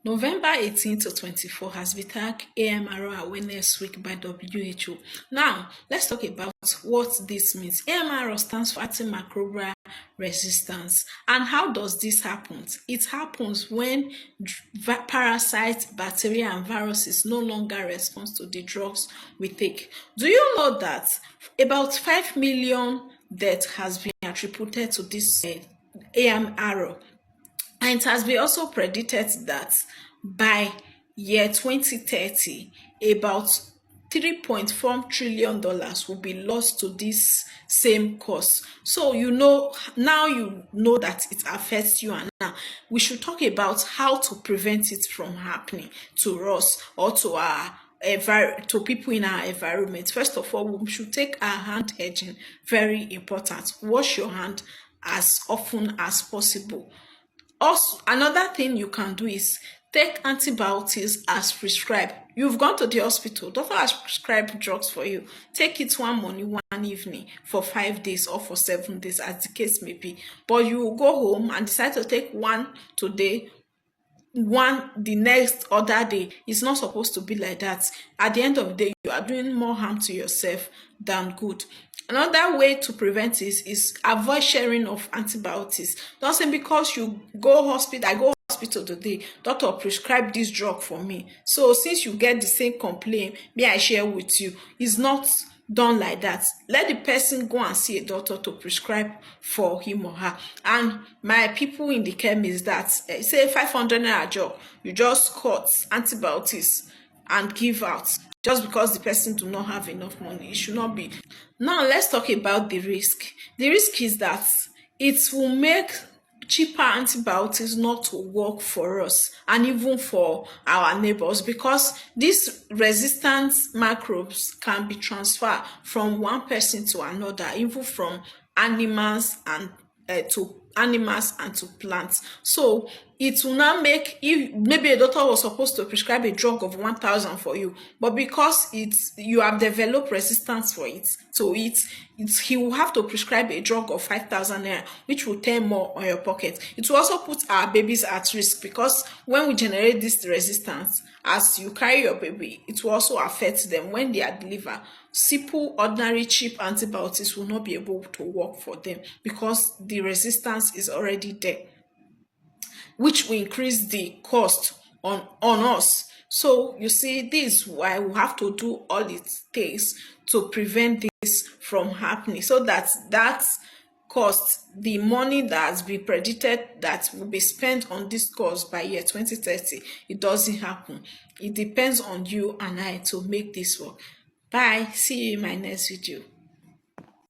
November 18 to 24 has been tagged AMR Awareness Week by WHO. Now, let's talk about what this means. AMR stands for antimicrobial resistance. And how does this happen? It happens when parasites, bacteria, and viruses no longer respond to the drugs we take. Do you know that about 5 million deaths has been attributed to this AMR? And it has been also predicted that by year 2030, about $3.4 trillion will be lost to this same cause. So now you know that it affects you, and now we should talk about how to prevent it from happening to us or to our to people in our environment. First of all, we should take our hand hygiene, very important. Wash your hand as often as possible. Also, another thing you can do is take antibiotics as prescribed. You've gone to the hospital, doctor has prescribed drugs for you. Take it one morning, one evening for 5 days or for 7 days, as the case may be. But you will go home and decide to take one today, one the next other day. It's not supposed to be like that. At the end of the day, you are doing more harm to yourself than good. Another way to prevent this is avoid sharing of antibiotics. Don't say because you go hospital, I go hospital today, doctor prescribe this drug for me, so since you get the same complaint, may I share with you. It's not done like that. Let the person go and see a doctor to prescribe for him or her. And my people in the chemist, that say 500 naira drug, you just cut antibiotics and give out just because the person do not have enough money. It should not be. Now let's talk about the risk. The risk is that it will make cheaper antibiotics not to work for us and even for our neighbors, because these resistant microbes can be transferred from one person to another, even from animals and to plants. So it will not make, if maybe a doctor was supposed to prescribe a drug of 1,000 for you, but because you have developed resistance for it, so he will have to prescribe a drug of 5,000 naira, which will take more on your pocket. It will also put our babies at risk, because when we generate this resistance, as you carry your baby, it will also affect them when they are delivered. Simple, ordinary, cheap antibiotics will not be able to work for them because the resistance is already there, which will increase the cost on us. So you see, this is why we have to do all it takes to prevent this from happening, so that cost, the money that has been predicted that will be spent on this course by year 2030, it doesn't happen. It depends on you and I to make this work. Bye. See you in my next video.